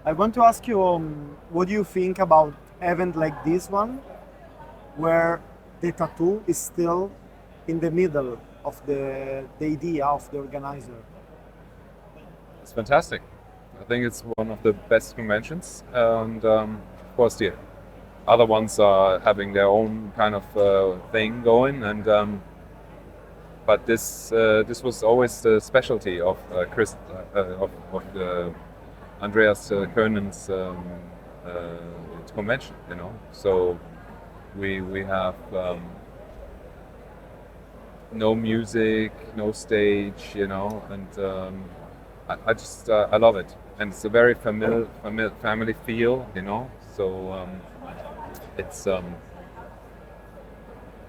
I want to ask you, what do you think about event like this one, where the tattoo is still in the middle of the idea of the organizer? It's fantastic. I think it's one of the best conventions, and of course the other ones are having their own kind of thing going, and but this was always the specialty of Andreas Koenen's convention, you know. So we have no music, no stage, you know, and I just I love it, and it's a very family feel, you know. So it's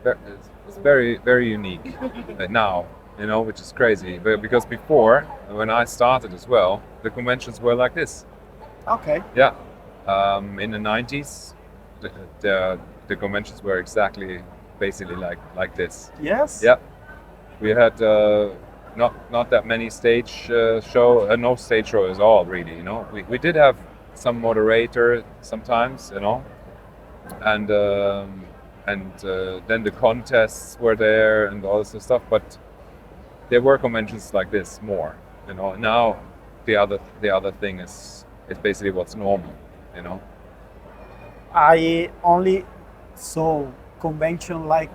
it's very unique now, you know, which is crazy. Because before, when I started as well, the conventions were like this. Okay. Yeah, in the 90s, the, the conventions were exactly basically like this. Yes. Yeah, we had not that many stage show, no stage show at all, really. You know, we did have some moderator sometimes, you know, and then the contests were there and all this stuff. But there were conventions like this more, you know. Now the other thing is basically what's normal, you know. I only saw convention like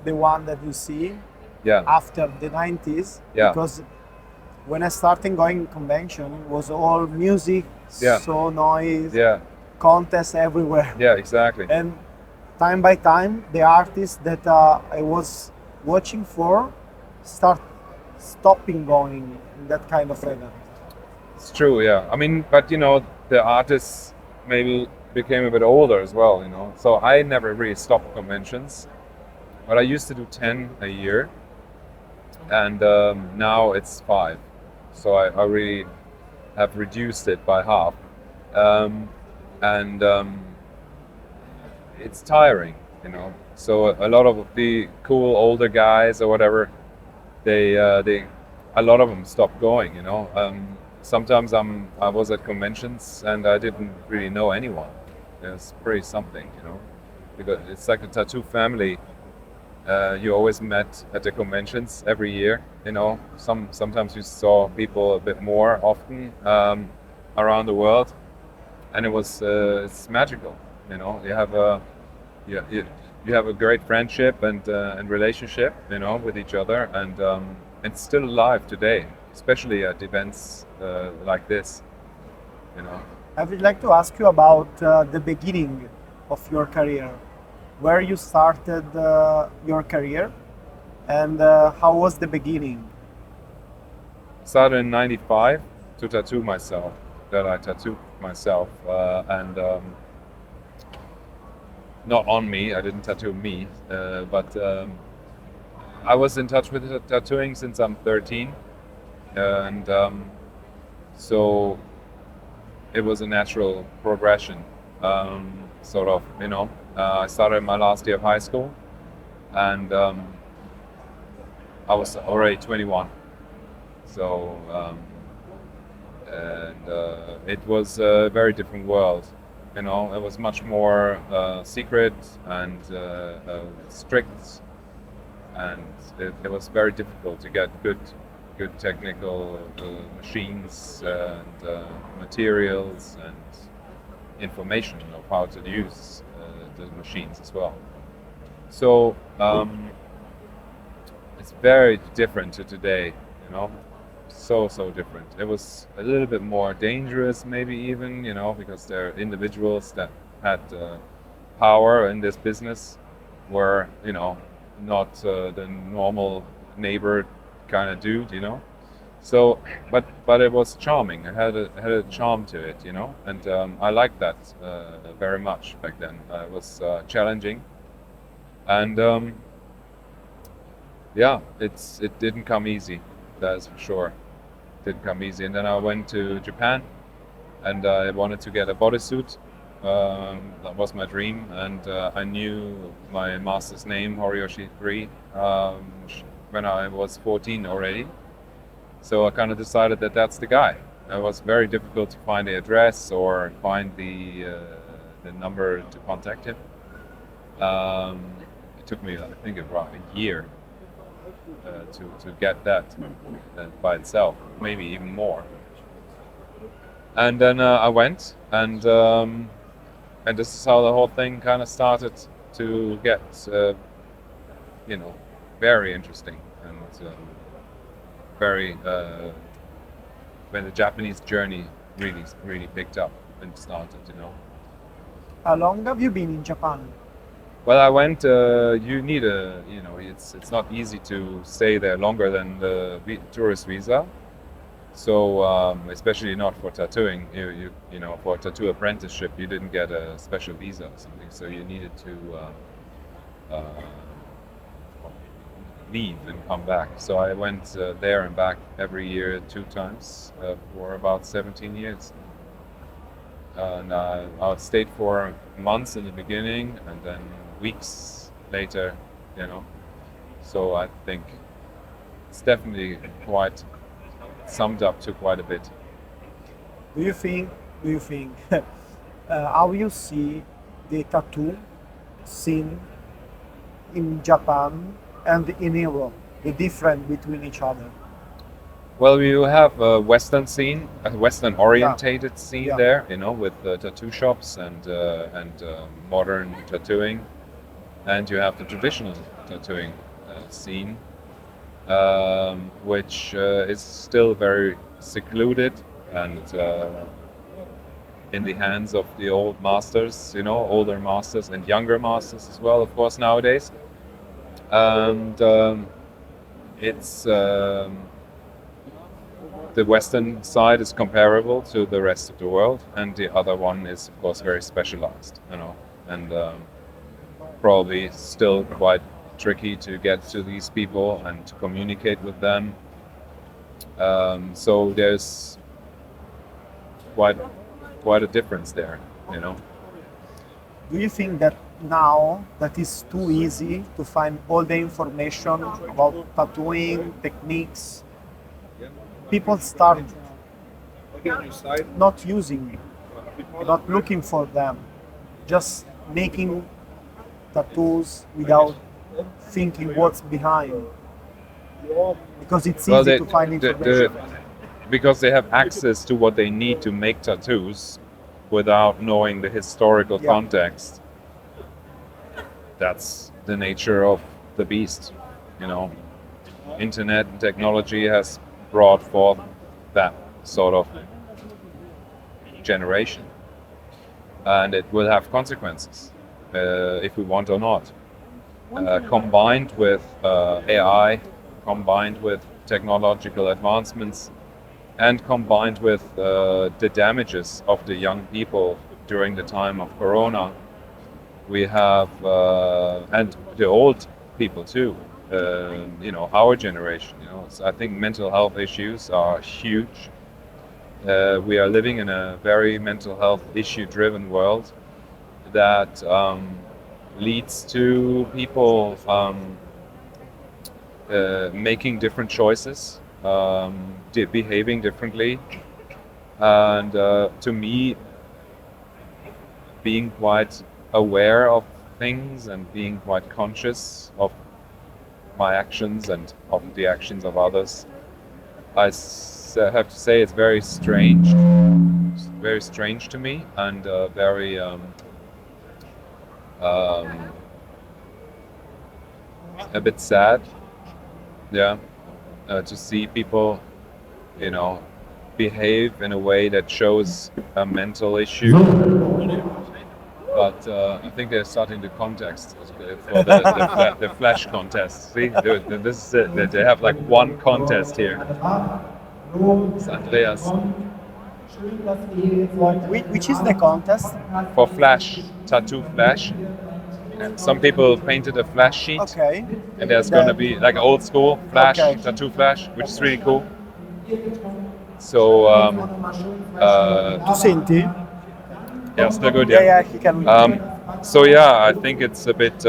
the one that you see Yeah, after the 90s, yeah, because when I started going convention, it was all music, yeah, so noise, yeah, contests everywhere. yeah, exactly. And time by time, the artists that I was watching for start stopping going in that kind of event. It's true, yeah. I mean, but you know, the artists maybe became a bit older as well, you know. So I never really stopped conventions, but I used to do 10 a year, and now it's 5. So I really have reduced it by half, um, and it's tiring, you know. So a lot of the cool older guys or whatever, they a lot of them stopped going, you know. Sometimes I was at conventions and I didn't really know anyone. It's pretty something, you know, because it's like a tattoo family. You always met at the conventions every year, you know. Sometimes you saw people a bit more often around the world, and it's magical, you know. You have a great friendship and relationship, you know, with each other, and it's still alive today, especially at events like this, you know. I would like to ask you about the beginning of your career, where you started your career, and how was the beginning? Started in '95 to tattoo myself. That I tattooed myself, and not on me. I didn't tattoo me, but I was in touch with tattooing since I'm 13, and so it was a natural progression, sort of. You know, I started my last year of high school, and I was already 21. So and it was a very different world. You know, it was much more secret and strict, and it was very difficult to get good technical machines and materials and information of how to use the machines as well. So it's very different to today, you know. So different. It was a little bit more dangerous, maybe even, you know, because there are individuals that had power in this business, were, you know, not the normal neighbor kind of dude, you know. So, but it was charming. It had a charm to it, you know, and I liked that very much back then. It was challenging, and yeah, it didn't come easy. That's for sure. Didn't come easy. And then I went to Japan, and I wanted to get a bodysuit. That was my dream, and I knew my master's name, Horiyoshi 3, when I was 14 already. So I kind of decided that that's the guy. it was very difficult to find the address or find the number to contact him. Um, it took me, I think, about a year to get that by itself, maybe even more. And then I went, and this is how the whole thing kind of started to get, you know, very interesting and very when the Japanese journey really picked up and started, you know. How long have you been in Japan? Well, I went. You need a, you know, it's not easy to stay there longer than the tourist visa. So especially not for tattooing. You know, for a tattoo apprenticeship, you didn't get a special visa or something. So you needed to uh, leave and come back. So I went there and back every year 2 times for about 17 years. And I stayed for months in the beginning and then weeks later, you know. So I think it's definitely quite summed up to quite a bit. Do you think how you see the tattoo scene in Japan and in Europe, the difference between each other? Well, you have a Western scene, a Western orientated scene Yeah. there, you know, with tattoo shops and modern tattooing, and you have the traditional tattooing scene, which is still very secluded and in the hands of the old masters, you know, older masters and younger masters as well, of course, nowadays. And it's the Western side is comparable to the rest of the world, and the other one is, of course, very specialized, you know, and probably still quite tricky to get to these people and to communicate with them. So there's quite a difference there, you know. Do you think that now that it's too easy to find all the information about tattooing techniques, people start not using, not looking for them, just making tattoos without thinking what's behind? Because it's Well, easy to find information. because they have access to what they need to make tattoos without knowing the historical Yeah. context. That's the nature of the beast, you know. Internet and technology has brought forth that sort of generation, and it will have consequences if we want or not. Combined with AI, combined with technological advancements, and combined with the damages of the young people during the time of Corona, we have, and the old people too, you know, our generation, you know, so I think mental health issues are huge. We are living in a very mental health issue-driven world that leads to people making different choices, behaving differently, and to me, being quite aware of things and being quite conscious of my actions and of the actions of others. I have to say it's very strange. It's very strange to me and very a bit sad. Yeah, to see people, you know, behave in a way that shows a mental issue. But I think they're starting the contest for the flash contest. See, this is it. They have like one contest here. It's Andreas Which is the contest? for flash, tattoo flash. Some people painted a flash sheet, Okay. and there's gonna be like old school flash, Okay. tattoo flash, which is really cool. So Tu senti? yeah, still good. Yeah, yeah, he can. So yeah, I think it's a bit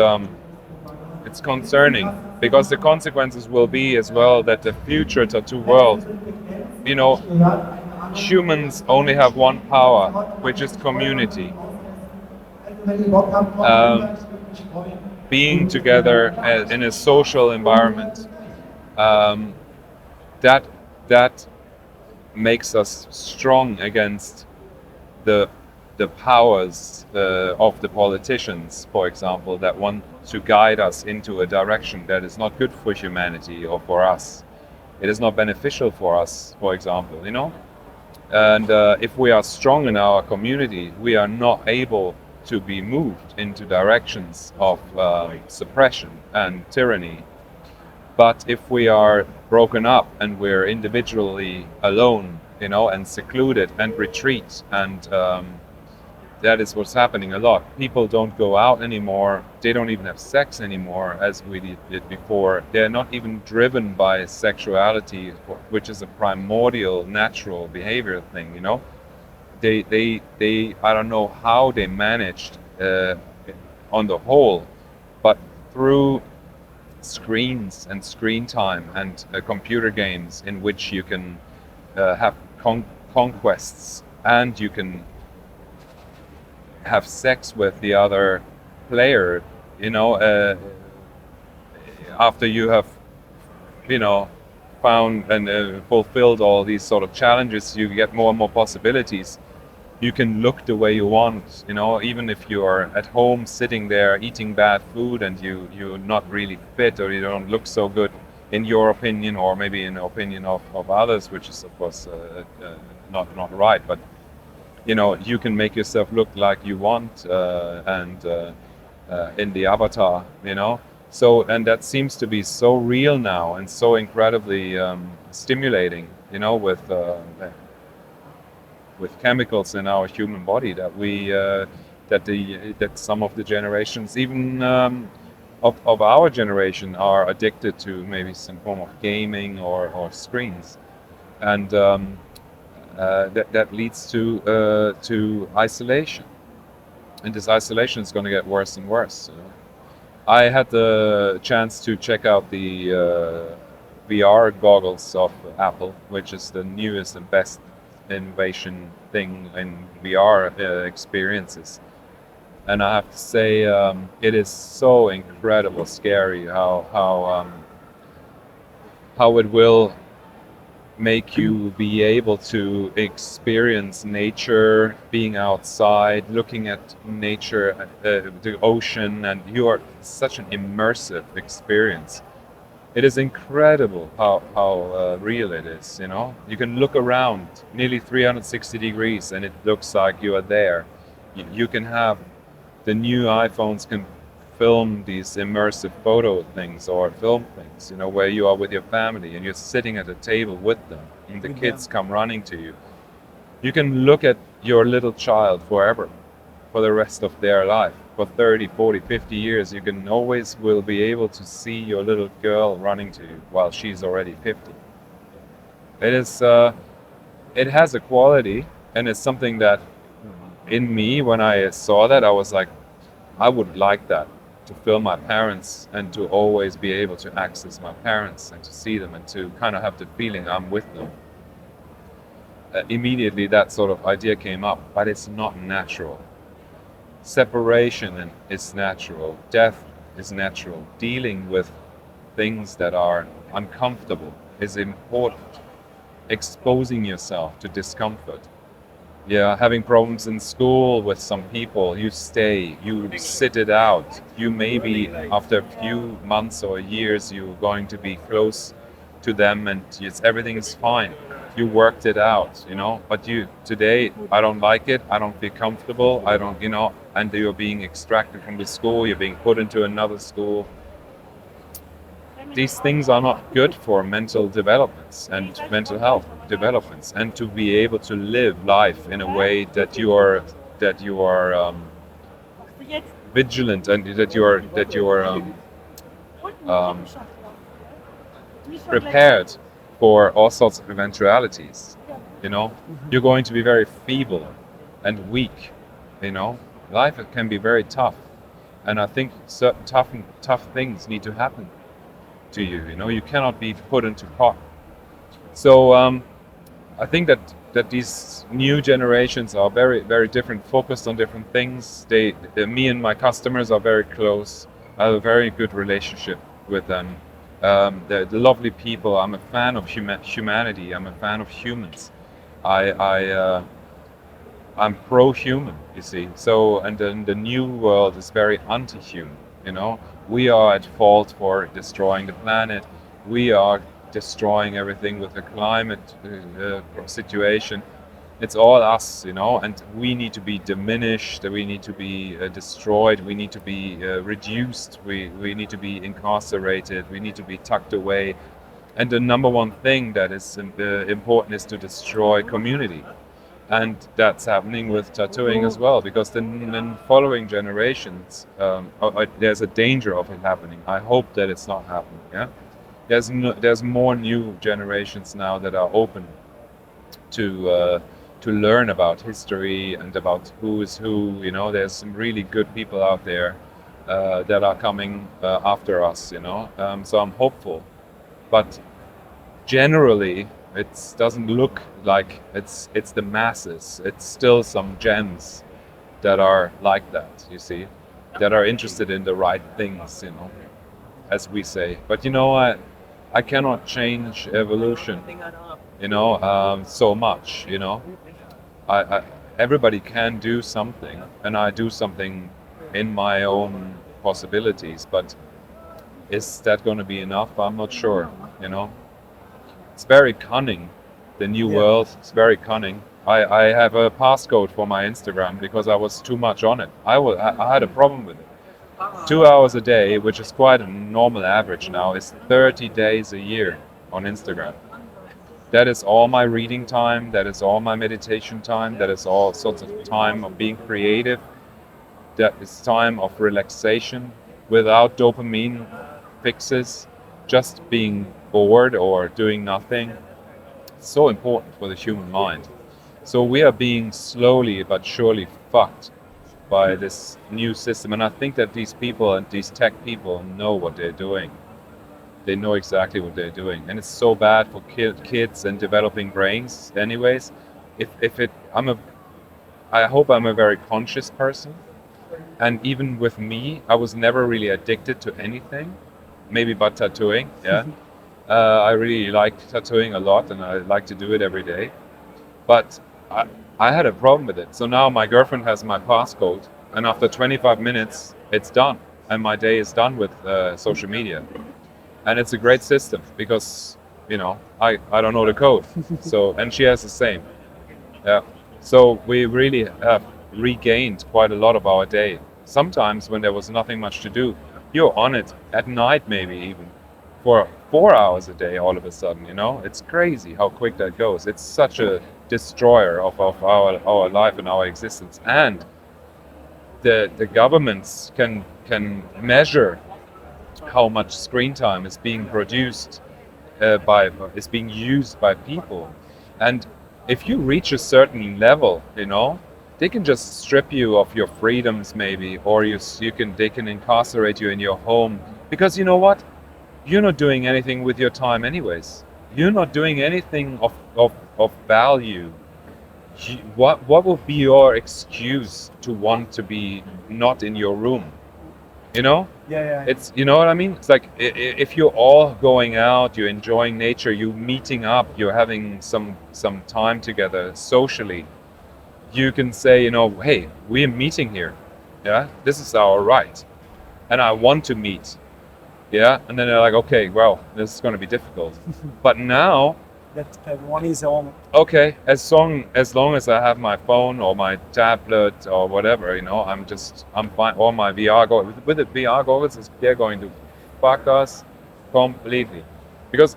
it's concerning because the consequences will be as well that the future tattoo world, you know, humans only have one power, which is community. Um, Being together in a social environment, um, that that makes us strong against the the powers of the politicians, for example, that want to guide us into a direction that is not good for humanity or for us. It is not beneficial for us, for example, you know. And if we are strong in our community, we are not able to be moved into directions of suppression and tyranny. But if we are broken up and we're individually alone, you know, and secluded and retreat, and that is what's happening a lot. People don't go out anymore. They don't even have sex anymore as we did before. They're not even driven by sexuality, which is a primordial, natural behavior thing, you know. They I don't know how they managed on the whole, but through screens and screen time and computer games in which you can have conquests and you can have sex with the other player, you know, after you have, you know, found and fulfilled all these sort of challenges, you get more and more possibilities. You can look the way you want, you know, even if you are at home sitting there eating bad food and you're not really fit or you don't look so good in your opinion, or maybe in the opinion of others, which is of course not right, but you know, you can make yourself look like you want and in the avatar, you know. So, and that seems to be so real now and so incredibly stimulating, you know, with chemicals in our human body that we that some of the generations, even of our generation, are addicted to maybe some form of gaming or screens, and that leads to isolation, and this isolation is going to get worse and worse. You know? I had the chance to check out the VR goggles of Apple, which is the newest and best innovation thing in VR experiences. And I have to say, it is so incredible, scary how it will make you be able to experience nature, being outside, looking at nature, the ocean, and you are such an immersive experience. It is incredible how real it is, you know. You can look around nearly 360 degrees and it looks like you are there. You can have, the new iPhones can film these immersive photo things or film things, you know, where you are with your family and you're sitting at a table with them and the kids come running to you. You can look at your little child forever, for the rest of their life. For 30, 40, 50 years, you can always will be able to see your little girl running to you while she's already 50. It is, it has a quality, and it's something that in me, when I saw that, I was like, I would like that, to film my parents and to always be able to access my parents and to see them and to kind of have the feeling I'm with them. Immediately that sort of idea came up, but it's not natural. Separation is natural, death is natural, dealing with things that are uncomfortable is important, exposing yourself to discomfort. Yeah, having problems in school with some people, you stay, you sit it out. You maybe after a few months or years, you're going to be close to them and everything is fine. You worked it out, you know, but you today, I don't like it, I don't feel comfortable, I don't, you know, and you're being extracted from the school, you're being put into another school. These things are not good for mental developments and mental health developments, and to be able to live life in a way that you are vigilant and that you are um, prepared for all sorts of eventualities. You know, you're going to be very feeble and weak. You know, life can be very tough, and I think certain tough things need to happen to you. You know, you cannot be put into pot. So I think that that these new generations are very, very different, focused on different things. Me and my customers are very close. I have a very good relationship with them. They're lovely people. I'm a fan of humanity. I'm a fan of humans. I'm pro-human, you see. So, and then the new world is very anti-human. You know, we are at fault for destroying the planet. We are destroying everything with the climate situation. It's all us, you know, and we need to be diminished. We need to be destroyed. We need to be reduced. We need to be incarcerated. We need to be tucked away. And the number one thing that is important is to destroy community. And that's happening with tattooing as well, because the following generations, there's a danger of it happening. I hope that it's not happening. Yeah, there's more new generations now that are open to learn about history and about who is who. You know, there's some really good people out there that are coming after us. You know, so I'm hopeful, but generally it doesn't look like it's the masses. It's still some gems that are like that, you see, that are interested in the right things, you know, as we say. But you know, I cannot change evolution, you know, so much, you know. Everybody can do something, and I do something in my own possibilities, but is that going to be enough? I'm not sure, you know. It's very cunning, the new world. It's very cunning. I have a passcode for my Instagram because I was too much on it. I had a problem with it. 2 hours a day, which is quite a normal average now, is 30 days a year on Instagram. That is all my reading time. That is all my meditation time. That is all sorts of time of being creative. That is time of relaxation without dopamine fixes, just being bored or doing nothing. It's so important for the human mind. So we are being slowly but surely fucked by this new system. And I think that these people and these tech people know what they're doing. They know exactly what they're doing. And it's so bad for kids and developing brains anyways. I hope I'm a very conscious person. And even with me, I was never really addicted to anything, maybe but tattooing, yeah. I really like tattooing a lot, and I like to do it every day. But I had a problem with it. So now my girlfriend has my passcode, and after 25 minutes, it's done. And my day is done with social media. And it's a great system because, you know, I don't know the code. So, and she has the same. Yeah. So we really have regained quite a lot of our day. Sometimes when there was nothing much to do, you're on it at night, maybe even for 4 hours a day all of a sudden, you know. It's crazy how quick that goes. It's such a destroyer of our life and our existence. And the governments can measure how much screen time is being produced is being used by people. And if you reach a certain level, you know, they can just strip you of your freedoms maybe, or they can incarcerate you in your home, because you know what? You're not doing anything with your time anyways. You're not doing anything of value. What will be your excuse to want to be not in your room? You know? Yeah. It's, you know what I mean? It's like if you're all going out, you're enjoying nature, you're meeting up, you're having some time together socially, you can say, you know, hey, we're meeting here. Yeah, this is our right. And I want to meet. Yeah, and then they're like, okay, well, this is going to be difficult. But now that everyone is home. Okay, as long as I have my phone or my tablet or whatever, you know, I'm fine. Or my VR goggles. With the VR goggles, they're going to fuck us completely, because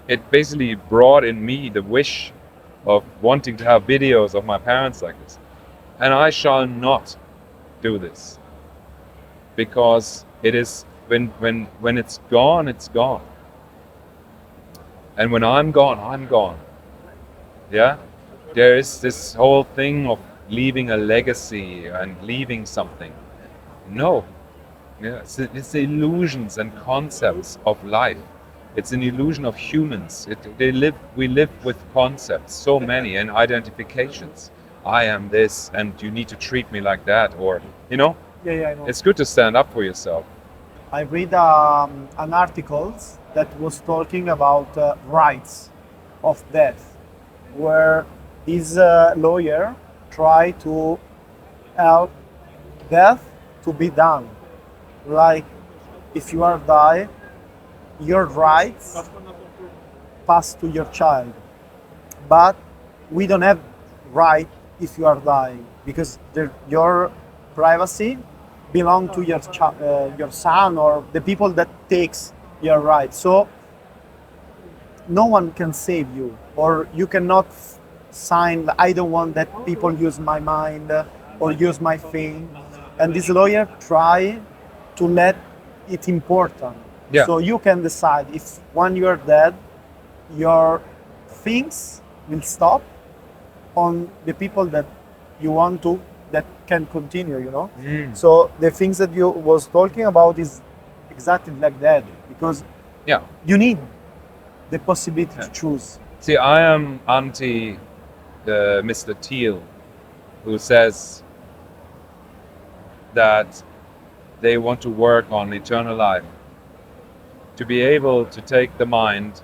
it basically brought in me the wish of wanting to have videos of my parents like this, and I shall not do this, because it is when it's gone, it's gone. And when I'm gone, I'm gone. Yeah? There is this whole thing of leaving a legacy and leaving something. No. Yeah, it's the illusions and concepts of life It's an illusion of humans. We live with concepts, so many, and identifications. I am this, and you need to treat me like that, or Yeah, I know. it's good to stand up for yourself. I read an article that was talking about rights of death, where this lawyer tried to help death to be done. Like, if you are die, your rights pass to your child, but we don't have right if you are dying because your privacy belong to your son or the people that takes your rights. So no one can save you, or you cannot sign. I don't want that people use my mind or use my thing. And this lawyer try to let it important. Yeah. So you can decide if when you are dead, your things will stop on the people that you want to that can continue, you know. So the things that you was talking about is exactly like that, because Yeah. you need the possibility to choose. See, I am anti Mr. Thiel, who says that they want to work on eternal life, to be able to take the mind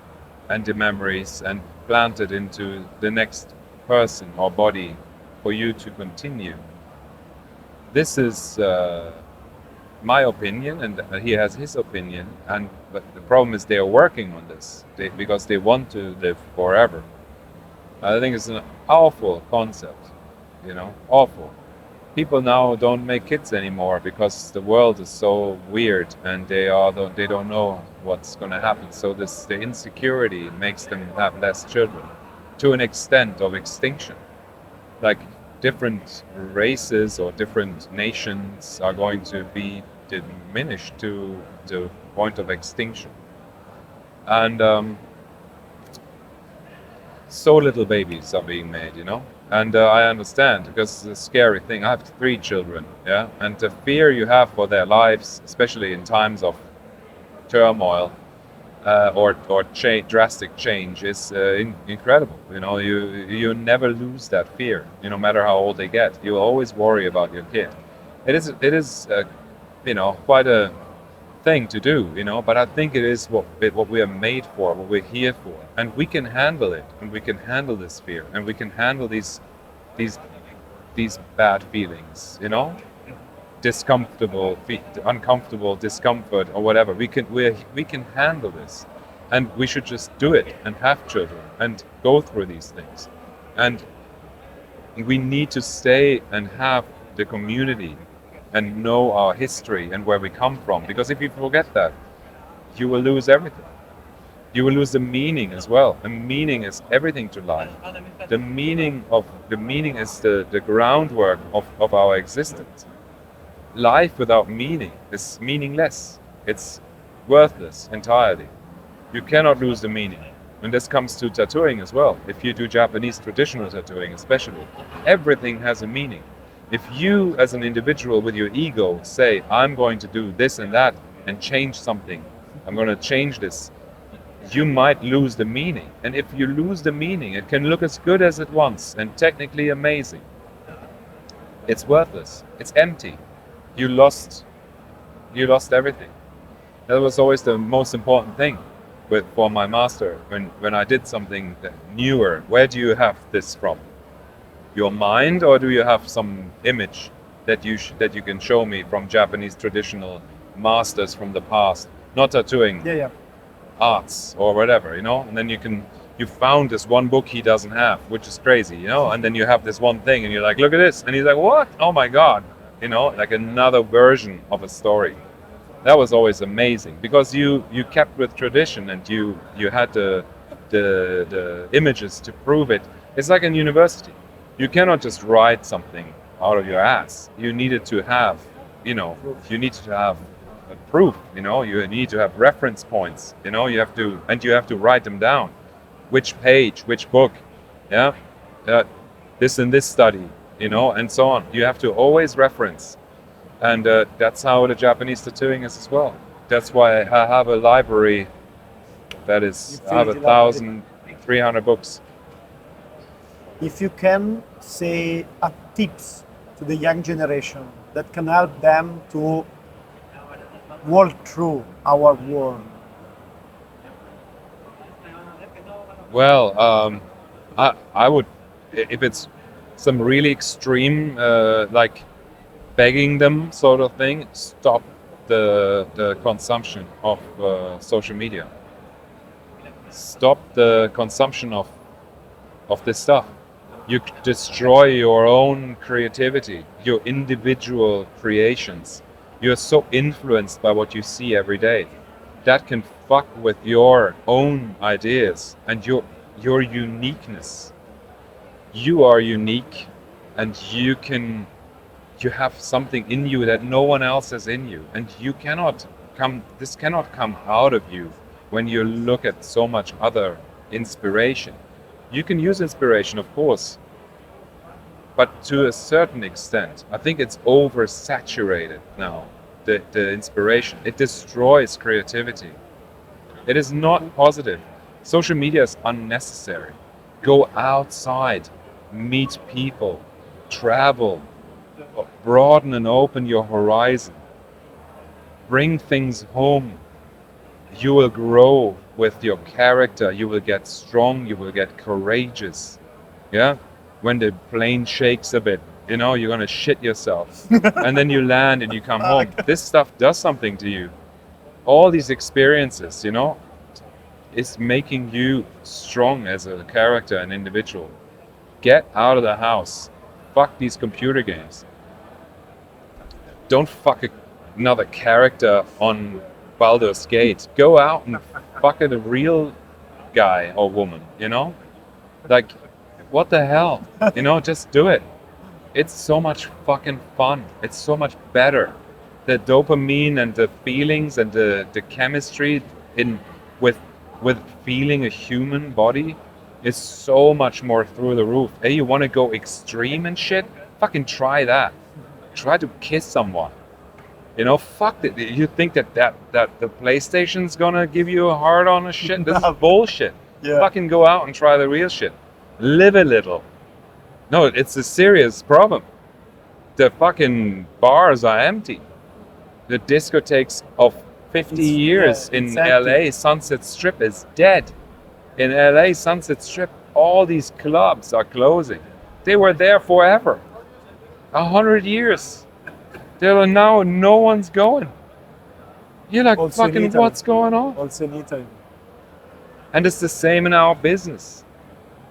and the memories and plant it into the next person or body for you to continue. This is my opinion, and he has his opinion. But the problem is they are working on this because they want to live forever. I think it's an awful concept, awful. People now don't make kids anymore because the world is so weird and they don't know what's going to happen. So the insecurity makes them have less children, to an extent of extinction. Like different races or different nations are going to be diminished to the point of extinction. And so little babies are being made, And I understand, because it's a scary thing. I have 3 children, yeah, and the fear you have for their lives, especially in times of turmoil or drastic change, is incredible. You never lose that fear. No matter how old they get, you always worry about your kid. It is quite a thing to do, but I think it is what we are made for, what we're here for, and we can handle it, and we can handle this fear, and we can handle these bad feelings, uncomfortable discomfort or whatever. We can handle this, and we should just do it and have children and go through these things, and we need to stay and have the community and know our history and where we come from. Because if you forget that, you will lose everything. You will lose the meaning as well. And meaning is everything to life. The meaning is the groundwork of our existence. Life without meaning is meaningless. It's worthless entirely. You cannot lose the meaning. And this comes to tattooing as well. If you do Japanese traditional tattooing especially, everything has a meaning. If you, as an individual with your ego, say, I'm going to do this and that and change something, I'm going to change this, you might lose the meaning. And if you lose the meaning, it can look as good as it wants and technically amazing. It's worthless. It's empty. You lost everything. That was always the most important thing for my master. When I did something newer, where do you have this from? Your mind, or do you have some image that you can show me from Japanese traditional masters from the past, not tattooing, arts or whatever, and then you found this one book he doesn't have, which is crazy, and then you have this one thing and you're like, look at this, and he's like, what? Oh my God, like another version of a story. That was always amazing, because you kept with tradition and you had the images to prove it. It's like in university. You cannot just write something out of your ass. You needed to have, you need to have a proof, you need to have reference points, you have to write them down. Which page, which book, this and this study, and so on. You have to always reference. And that's how the Japanese tattooing is as well. That's why I have a library That is, I fill have it up with it. 1,300 books. If you can say a tips to the young generation that can help them to walk through our world. Well, I would, if it's some really extreme, like begging them sort of thing, stop the consumption of social media. Stop the consumption of this stuff. You destroy your own creativity, your individual creations. You're so influenced by what you see every day. That can fuck with your own ideas and your uniqueness. You are unique, and you have something in you that no one else has in you, and this cannot come out of you when you look at so much other inspiration. You can use inspiration, of course, but to a certain extent. I think it's oversaturated now, the inspiration. It destroys creativity. It is not positive. Social media is unnecessary. Go outside, meet people, travel, broaden and open your horizon. Bring things home. You will grow with your character. You will get strong. You will get courageous. Yeah? When the plane shakes a bit, you're going to shit yourself. And then you land and you come home. This stuff does something to you. All these experiences, is making you strong as a character and individual. Get out of the house. Fuck these computer games. Don't fuck another character on Baldur's Gate. Go out and fuck a real guy or woman, Like, what the hell? Just do it. It's so much fucking fun. It's so much better. The dopamine and the feelings and the chemistry with feeling a human body is so much more through the roof. Hey, you want to go extreme and shit? Fucking try that. Try to kiss someone. Fuck it. You think that the PlayStation's gonna give you a hard on a shit? This is bullshit. Yeah. Fucking go out and try the real shit. Live a little. No, it's a serious problem. The fucking bars are empty. The discotheques of 50 years in LA, Sunset Strip is dead. In LA, Sunset Strip, all these clubs are closing. They were there forever. 100 years. There are now no one's going. You're like, Also fucking, what's going on? Also in Italy. And it's the same in our business.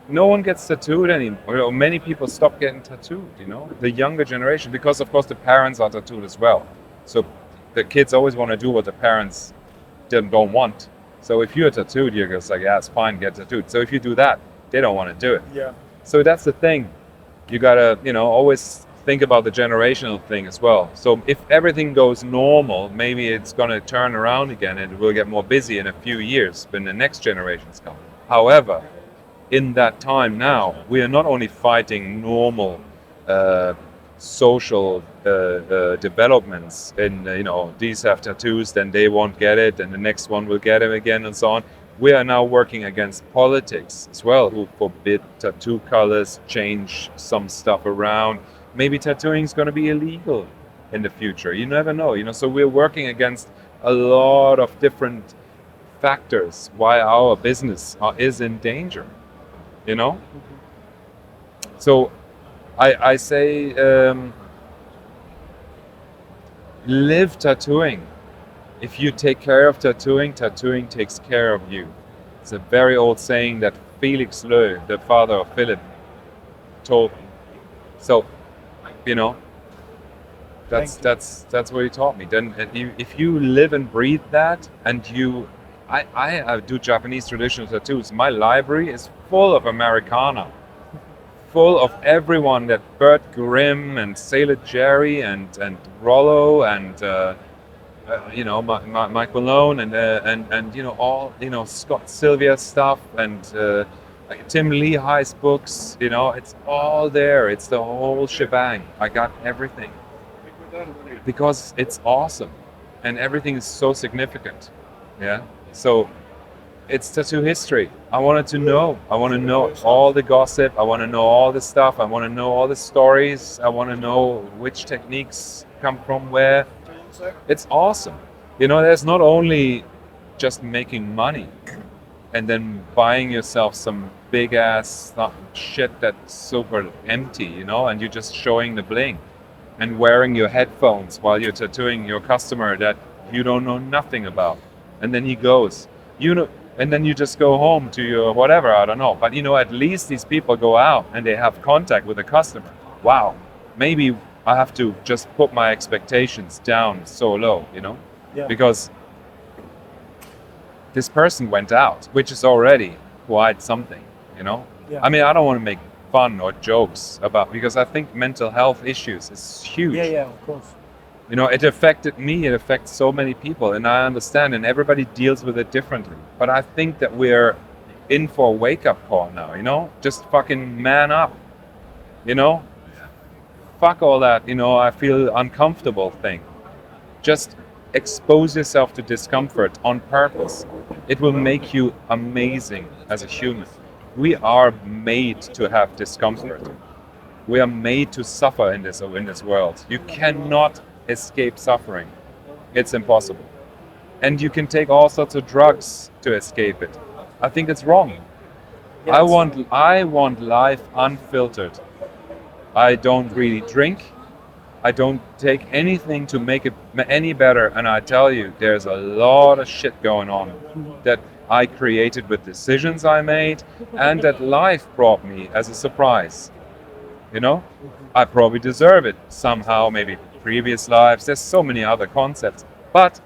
No one gets tattooed anymore. Many people stop getting tattooed, the younger generation, because of course the parents are tattooed as well. So the kids always want to do what the parents don't want. So if you're tattooed, you're just like, yeah, it's fine, get tattooed. So if you do that, they don't want to do it. Yeah. So that's the thing. You gotta, always think about the generational thing as well. So if everything goes normal, maybe it's gonna turn around again and we'll get more busy in a few years when the next generations come. However, in that time now, we are not only fighting normal social developments in, these have tattoos, then they won't get it, and the next one will get it again, and so on. We are now working against politics as well, who forbid tattoo colors, change some stuff around. Maybe tattooing is going to be illegal in the future. You never know, So we're working against a lot of different factors why our business is in danger, So I say live tattooing. If you take care of tattooing, tattooing takes care of you. It's a very old saying that Felix Leu, the father of Philip, told me. So, that's what he taught me. Then, if you live and breathe that, and I do Japanese traditional tattoos. My library is full of Americana, full of everyone that Bert Grimm and Sailor Jerry and Rollo and Mike Malone and all Scott Sylvia stuff and Tim Lehigh's books. It's all there. It's the whole shebang. I got everything because it's awesome and everything is so significant. Yeah. So it's tattoo history. I wanted to know. I want to know all the gossip. I want to know all the stuff. I want to know all the stories. I want to know which techniques come from where. It's awesome. There's not only just making money and then buying yourself some big ass shit that's super empty, and you're just showing the bling and wearing your headphones while you're tattooing your customer that you don't know nothing about. And then he goes, and then you just go home to your whatever, I don't know. But at least these people go out and they have contact with the customer. Wow, maybe I have to just put my expectations down so low, Yeah. because this person went out, which is already quite something, Yeah. I mean, I don't want to make fun or jokes about, because I think mental health issues is huge. Yeah, of course. It affected me, it affects so many people, and I understand, and everybody deals with it differently. But I think that we're in for a wake-up call now, just fucking man up, Fuck all that, I feel uncomfortable thing. Just expose yourself to discomfort on purpose. It will make you amazing as a human. We are made to have discomfort. We are made to suffer in this world. You cannot escape suffering. It's impossible. And you can take all sorts of drugs to escape it. I think it's wrong. Yes. I want life unfiltered. I don't really drink. I don't take anything to make it any better. And I tell you, there's a lot of shit going on that I created with decisions I made and that life brought me as a surprise. I probably deserve it somehow, maybe previous lives. There's so many other concepts. But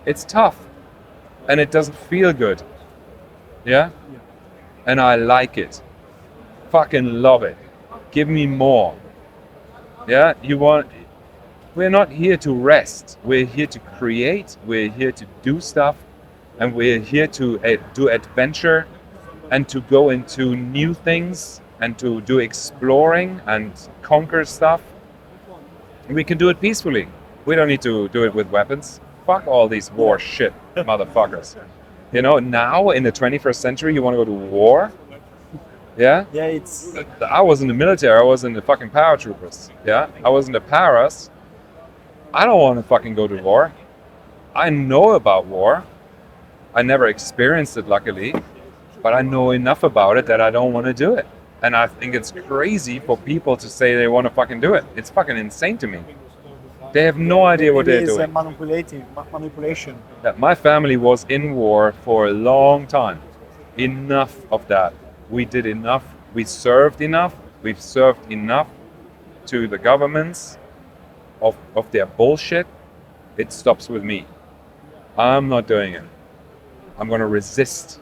it's tough and it doesn't feel good. Yeah? And I like it. Fucking love it. Give me more. Yeah? We're not here to rest. We're here to create. We're here to do stuff. And we're here to do adventure and to go into new things and to do exploring and conquer stuff. We can do it peacefully. We don't need to do it with weapons. Fuck all these war shit, motherfuckers. Now in the 21st century, you want to go to war? Yeah? Yeah, it's... I was in the military. I was in the fucking paratroopers. Yeah? I was in the paras. I don't want to fucking go to war. I know about war. I never experienced it, luckily. But I know enough about it that I don't want to do it. And I think it's crazy for people to say they want to fucking do it. It's fucking insane to me. They have no idea what they're doing. Manipulation. Yeah, my family was in war for a long time. Enough of that. We did enough. We served enough. We've served enough to the governments of their bullshit. It stops with me. I'm not doing it. I'm going to resist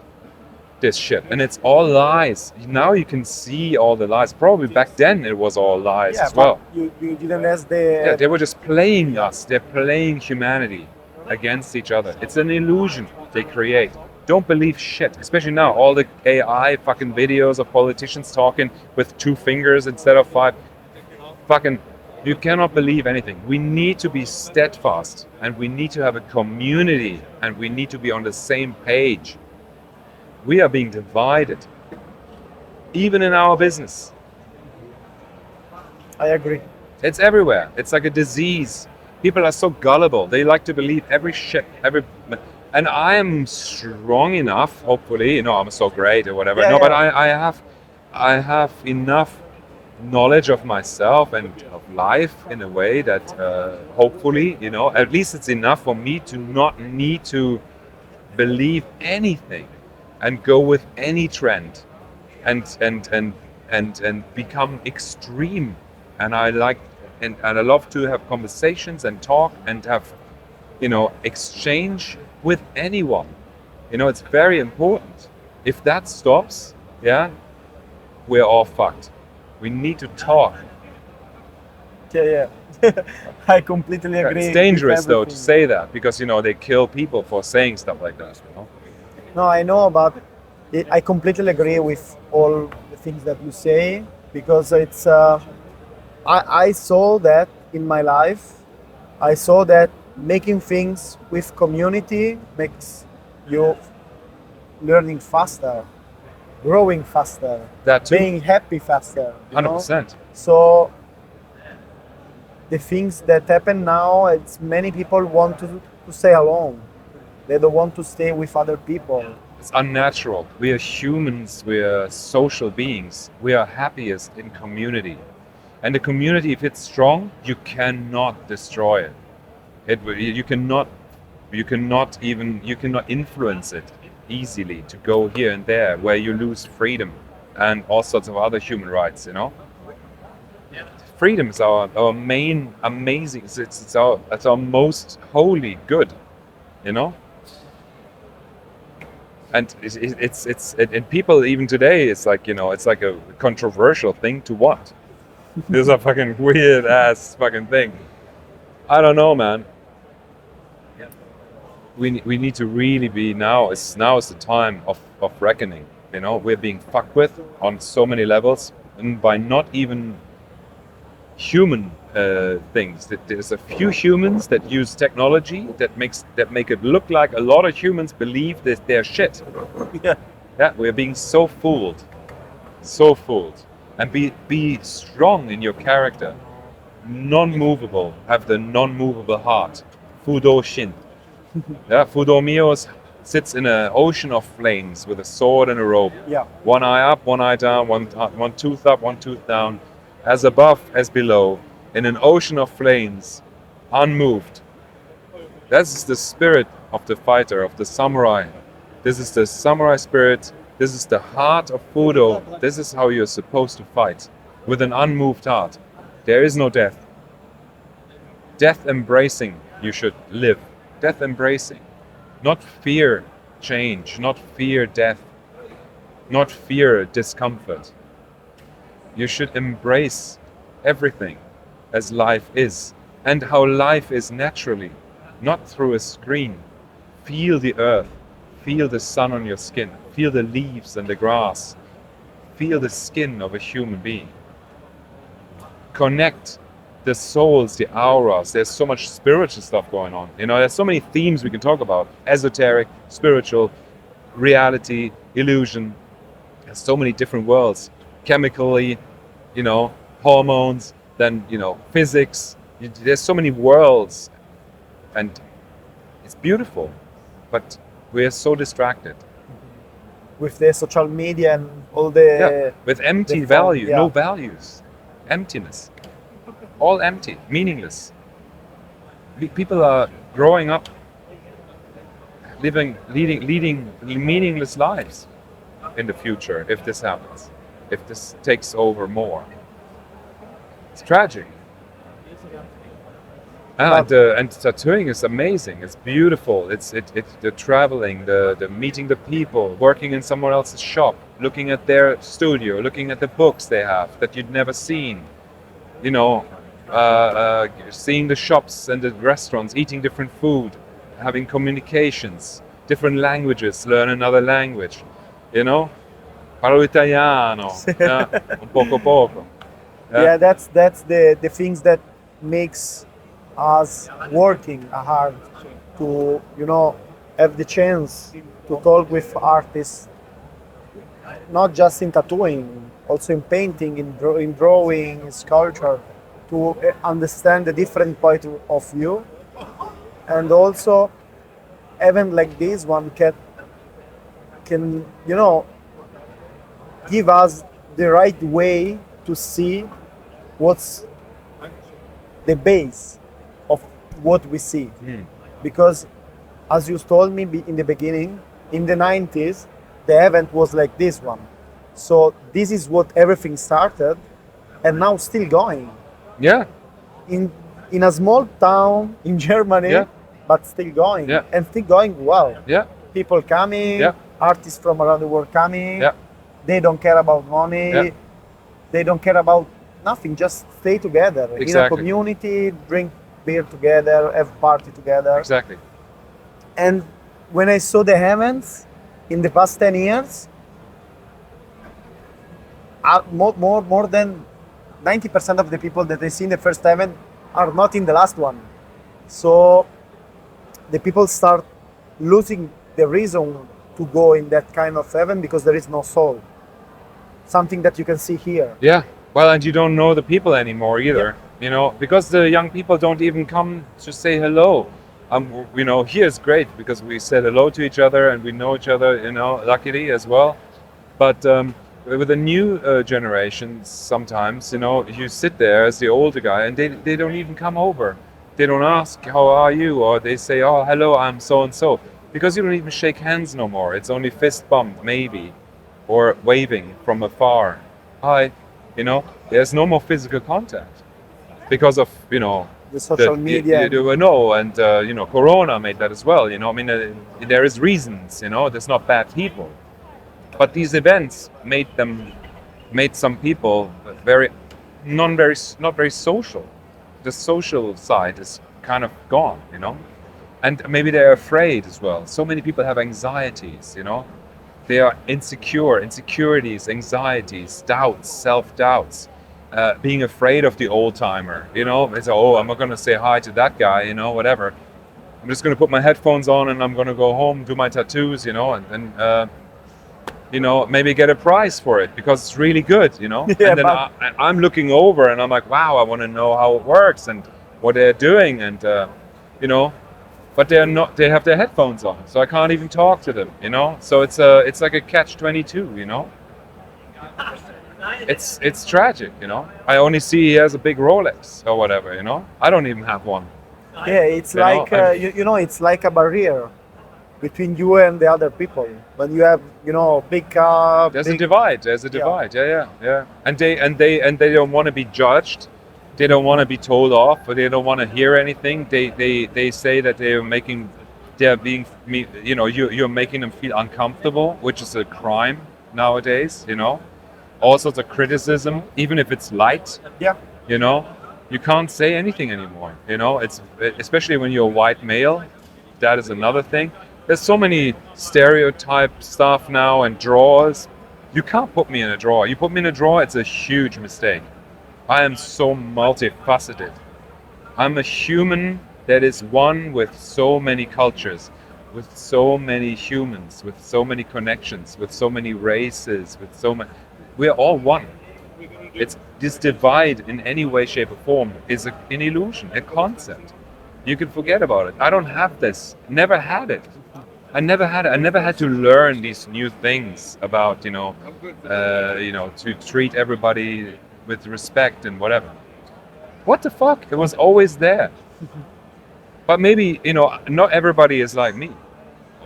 this shit. And it's all lies. Now you can see all the lies. Probably back then it was all lies as well. You didn't ask the... Yeah, they were just playing us. They're playing humanity against each other. It's an illusion they create. Don't believe shit. Especially now, all the AI fucking videos of politicians talking with 2 fingers instead of 5. Fucking, you cannot believe anything. We need to be steadfast and we need to have a community and we need to be on the same page. We are being divided, even in our business. I agree. It's everywhere. It's like a disease. People are so gullible. They like to believe every shit, and I am strong enough, hopefully, I'm so great or whatever. But I have enough knowledge of myself and of life in a way that hopefully, at least it's enough for me to not need to believe anything and go with any trend and become extreme. And I like and I love to have conversations and talk and have exchange with anyone. It's very important. If that stops, we're all fucked. We need to talk. Yeah. I completely agree. It's dangerous though to say that because they kill people for saying stuff like that. No, I know about it. I completely agree with all the things that you say because it's. I saw that in my life. I saw that making things with community makes you learning faster, growing faster, That too. being happy faster. You know? 100%. So the things that happen now, it's many people want to stay alone. They don't want to stay with other people. It's unnatural. We are humans, we are social beings. We are happiest in community. And the community, if it's strong, you cannot destroy it. You cannot influence it easily to go here and there where you lose freedom and all sorts of other human rights, you know? Freedom is our main amazing, it's our most holy good, you know? And and people even today, it's like, you know, it's like a controversial thing to what? This is a fucking weird ass fucking thing. I don't know, man. We need to really be now is the time of reckoning. You know, we're being fucked with on so many levels, and by not even human things. That there's a few humans that use technology that make it look like a lot of humans believe that they're shit. Yeah. Yeah, we're being so fooled, and be strong in your character, non-movable. Have the non-movable heart. Fudo Shin. Yeah, Fudo Mios sits in an ocean of flames with a sword and a rope. Yeah. One eye up, one eye down, one tooth up, one tooth down, as above as below, in an ocean of flames, unmoved. That's the spirit of the fighter, of the samurai. This is the samurai spirit. This is the heart of Fudo. This is how you're supposed to fight, with an unmoved heart. There is no death. Death embracing, you should live. Death embracing. Not fear change, not fear death, not fear discomfort. You should embrace everything as life is, and how life is naturally, not through a screen. Feel the earth, feel the sun on your skin, feel the leaves and the grass, feel the skin of a human being. Connect the souls, the auras. There's so much spiritual stuff going on. You know, there's so many themes we can talk about. Esoteric, spiritual, reality, illusion. There's so many different worlds. Chemically, you know, hormones, then, you know, physics. There's so many worlds. And it's beautiful. But we're so distracted. With the social media and all the... With empty the value, yeah. no values. Emptiness. All empty, meaningless. People are growing up, leading meaningless lives in the future if this happens, if this takes over more. It's tragic. And tattooing is amazing. It's beautiful. It's the traveling, the meeting the people, working in someone else's shop, looking at their studio, looking at the books they have that you'd never seen. You know, seeing the shops and the restaurants, eating different food, having communications, different languages, learn another language. You know, parlo italiano, yeah, un poco. Yeah, that's the things that makes us working hard to, you know, have the chance to talk with artists, not just in tattooing, also in painting, in drawing, in sculpture, to understand the different point of view, and also event like this one can you know give us the right way to see what's the base of what we see. Because as you told me in the beginning, in the 90s the event was like this one, so this is what everything started and now still going. Yeah. In a small town in Germany, Yeah. but still going, Yeah. and still going well. Yeah. People coming, Yeah. artists from around the world coming. Yeah. They don't care about money. Yeah. They don't care about nothing. Just stay together in a Exactly. community, drink beer together, have party together. Exactly. And when I saw the events in the past 10 years, more than 90% of the people that I see in the first event are not in the last one. So the people start losing the reason to go in that kind of heaven because there is no soul. Something that you can see here. Yeah. Well, and you don't know the people anymore either. You know, because the young people don't even come to say hello. You know, here is great because we said hello to each other and we know each other. You know, luckily as well. But with the new generations, sometimes, you know, you sit there as the older guy and they don't even come over. They don't ask, how are you? Or they say, oh, hello, I'm so and so. Because you don't even shake hands no more. It's only fist bump, maybe, or waving from afar. Hi, you know, there's no more physical contact because of, you know, The social media. and you know, Corona made that as well. You know, I mean, there is reasons. You know, there's not bad people. But these events made some people not very social. The social side is kind of gone, you know, and maybe they're afraid as well. So many people have anxieties, you know, they are insecurities, anxieties, doubts, self-doubts, being afraid of the old timer, you know. They say, oh, I'm not going to say hi to that guy, you know, whatever. I'm just going to put my headphones on and I'm going to go home, do my tattoos, you know, and then you know, maybe get a prize for it because it's really good, you know. Yeah, and then I'm looking over and I'm like, wow, I want to know how it works and what they're doing, and you know, but they're not. They have their headphones on, so I can't even talk to them, you know. So it's like a catch-22, you know. It's tragic, you know. I only see he has a big Rolex or whatever, you know. I don't even have one. Yeah, it's You know, like you know, it's like a barrier between you and the other people. When you have, you know, big car, There's big, a divide. There's a divide. Yeah. And they don't want to be judged. They don't want to be told off, or they don't want to hear anything. They say that they're being, you know, you're making them feel uncomfortable, which is a crime nowadays. You know, all sorts of criticism, even if it's light. yeah, You know, you can't say anything anymore. You know, it's especially when you're a white male. That is another thing. There's so many stereotype stuff now and drawers. You can't put me in a drawer. You put me in a drawer, it's a huge mistake. I am so multifaceted. I'm a human that is one with so many cultures, with so many humans, with so many connections, with so many races, with so many. We're all one. It's this divide in any way, shape, or form is an illusion, a concept. You can forget about it. I don't have this. Never had it. I never had it. I never had to learn these new things about, you know, to treat everybody with respect and whatever. What the fuck? It was always there. But maybe, you know, not everybody is like me,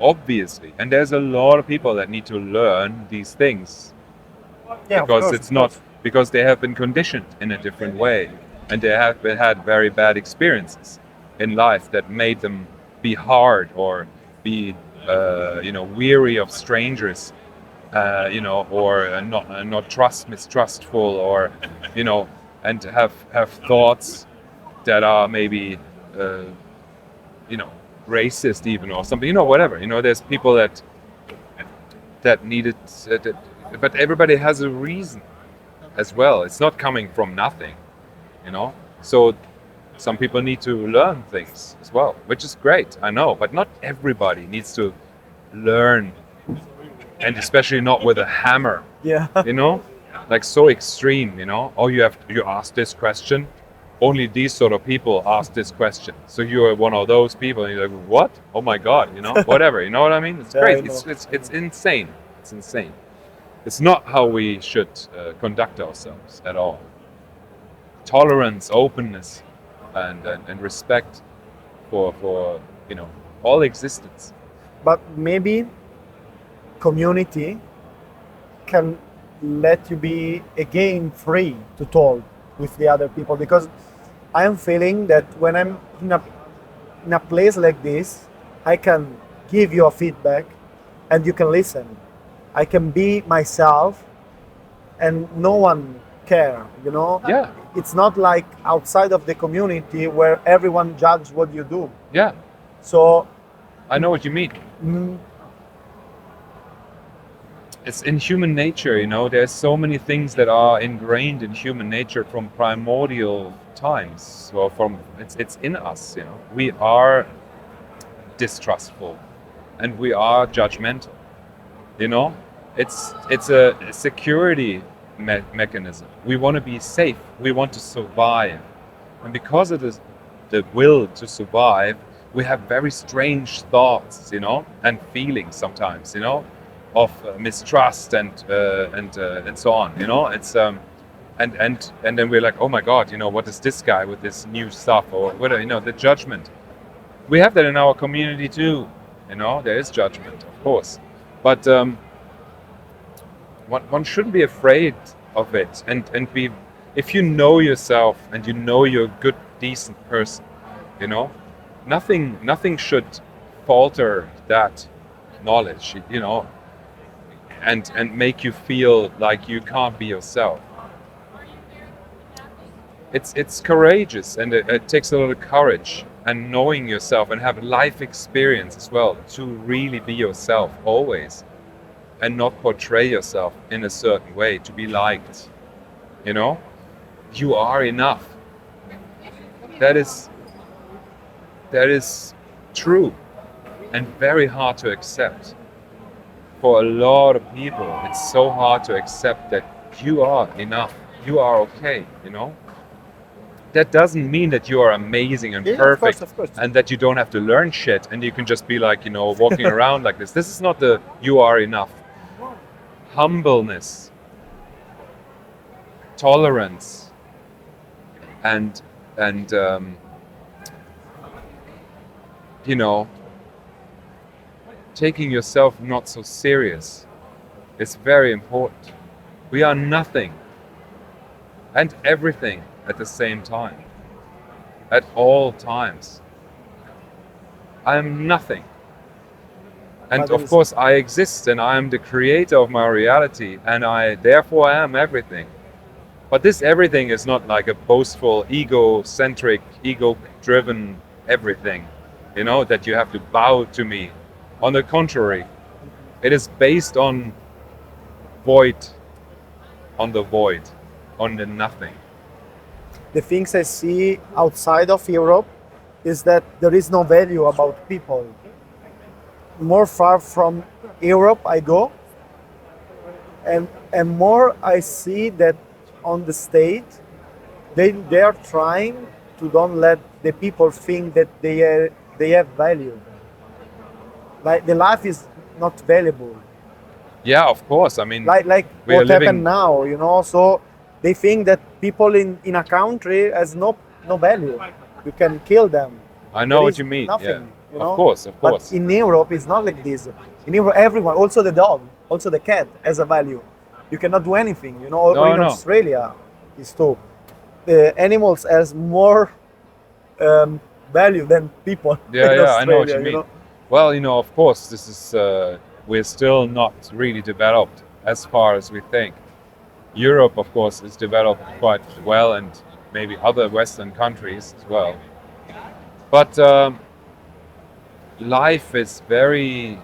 obviously. And there's a lot of people that need to learn these things yeah, of because course, it's of not course. because they have been conditioned in a different way, and they have had very bad experiences in life that made them be hard or be you know, weary of strangers, you know, or not mistrustful, or you know, and have thoughts that are maybe you know, racist even or something, you know, whatever. You know, there's people that needed but everybody has a reason as well. It's not coming from nothing, you know. So some people need to learn things as well, which is great, I know, but not everybody needs to learn, and especially not with a hammer, Yeah, you know, like so extreme, you know. Oh, you ask this question, only these sort of people ask this question, so you're one of those people, and you're like, what? Oh my god, you know, whatever, you know what I mean? It's Yeah, I crazy. know. It's insane. It's insane. It's not how we should conduct ourselves at all. Tolerance, openness, and respect for you know, all existence. but maybe community can let you be again free to talk with the other people, because I am feeling that when I'm in a place like this, I can give you a feedback and you can listen. I can be myself and no one care, you know? Yeah, It's not like outside of the community where everyone judges what you do. yeah. So, I know what you mean. mm, It's in human nature, you know. There's so many things that are ingrained in human nature from primordial times. Well, it's in us, you know. We are distrustful, and we are judgmental. You know, it's a security mechanism. We want to be safe. We want to survive, and because it is the will to survive, we have very strange thoughts, you know, and feelings sometimes, you know, of mistrust and so on. You know, it's and then we're like, oh my God, you know, what is this guy with this new stuff, or whatever, you know, the judgment. We have that in our community too. You know, there is judgment, of course, but one shouldn't be afraid of it, and be, if you know yourself and you know you're a good, decent person, you know, nothing should falter that knowledge, you know, and make you feel like you can't be yourself. It's courageous, and it takes a lot of courage and knowing yourself and have life experience as well to really be yourself always, and not portray yourself in a certain way to be liked. You know, you are enough. That is true and very hard to accept. For a lot of people, it's so hard to accept that you are enough. You are okay, you know? That doesn't mean that you are amazing and Yeah, perfect, of course. and that you don't have to learn shit and you can just be like, you know, walking around like this. This is not the you are enough. Humbleness, tolerance, and you know, taking yourself not so serious is very important. We are nothing and everything at the same time, at all times. I am nothing. And of course I exist, and I am the creator of my reality, and I therefore am everything. But this everything is not like a boastful, egocentric, ego-driven everything, you know, that you have to bow to me. On the contrary, it is based on void, on the void, on the nothing. The things I see outside of Europe is that there is no value about people. More far from Europe I go, and more I see that on the state they are trying to don't let the people think that they have value. Like the life is not valuable. Yeah, of course. I mean, Like we are what living. happened now, you know. So they think that people in a country has no value. You can kill them. I know There what is you mean. nothing, Yeah, you of know. course, of But course. in Europe, it's not like this. In Europe, everyone, also the dog, also the cat, has a value. You cannot do anything, you know. Or No, in no. Australia, is too. The animals has more value than people Yeah, in yeah, I know what Australia, you mean. know. Well, you know, of course, this is we're still not really developed as far as we think. Europe, of course, is developed quite well, and maybe other Western countries as well. But life is very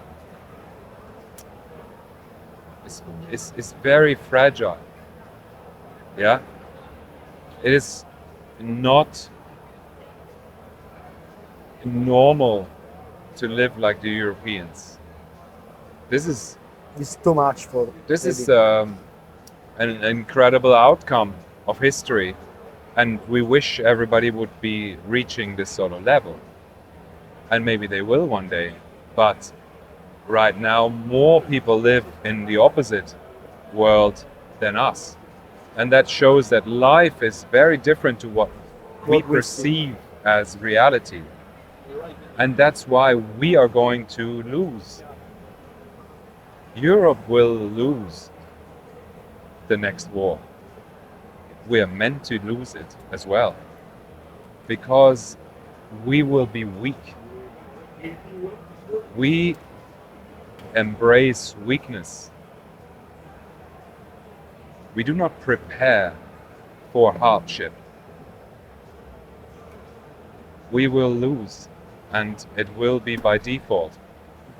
is very fragile. Yeah, it is not normal to live like the Europeans. This is It's too much for this maybe. is an incredible outcome of history, and we wish everybody would be reaching this sort of level, and maybe they will one day. But right now, more people live in the opposite world than us, and that shows that life is very different to what we What we see. perceive as reality, and that's why we are going to lose. Europe will lose the next war. We are meant to lose it as well, because we will be weak. We embrace weakness. We do not prepare for hardship. We will lose, and it will be by default.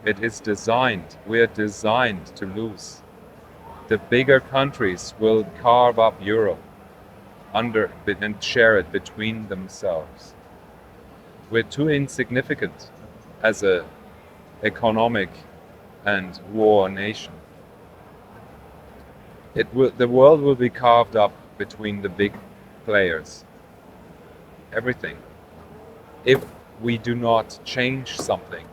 It is designed. We are designed to lose. The bigger countries will carve up Europe under and share it between themselves. We're too insignificant as a economic and war nation. The world will be carved up between the big players. Everything. If we do not change something.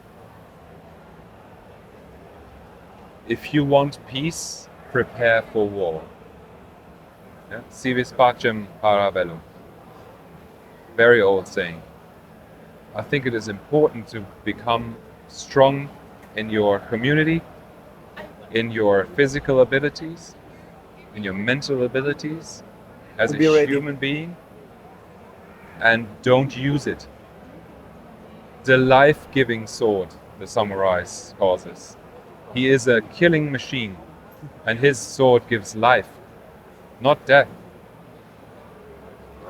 If you want peace, prepare for war. Yeah? Si vis pacem para bellum. Very old saying. I think it is important to become strong in your community, in your physical abilities, in your mental abilities, as To a be ready. human being, and don't use it. The life-giving sword, the samurai calls it. He is a killing machine, and his sword gives life, not death.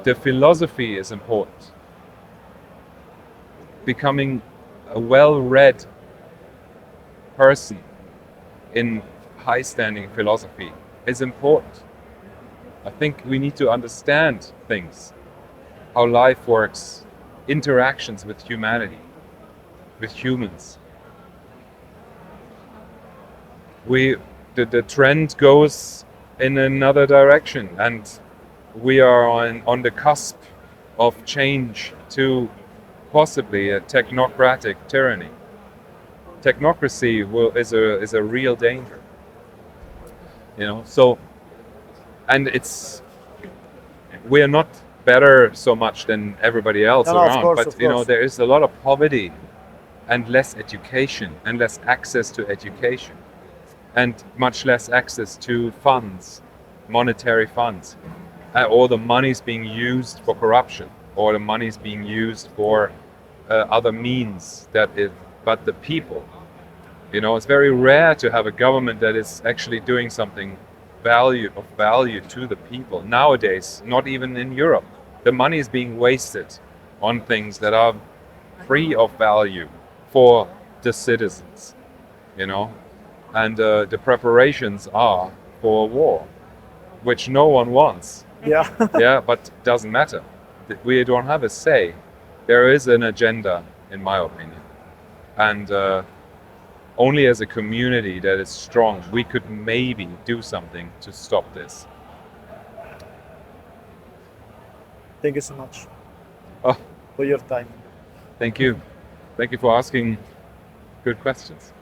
The philosophy is important. Becoming a well-read person in high-standing philosophy is important. I think we need to understand things, how life works, interactions with humanity, with humans. The trend goes in another direction, and we are on the cusp of change to possibly a technocratic tyranny. Technocracy is a real danger, you know. So, and we are not better so much than everybody else No, of around, course, but of you know course. there is a lot of poverty and less education and less access to education and much less access to funds, monetary funds, or the money is being used for corruption, or the money is being used for other means but the people. You know, it's very rare to have a government that is actually doing something of value to the people. Nowadays, not even in Europe, the money is being wasted on things that are free of value for the citizens, you know. And the preparations are for war, which no one wants. Yeah. Yeah, but doesn't matter. We don't have a say. There is an agenda, in my opinion. And only as a community that is strong, we could maybe do something to stop this. Thank you so much Oh, for your time. thank you. Thank you for asking good questions.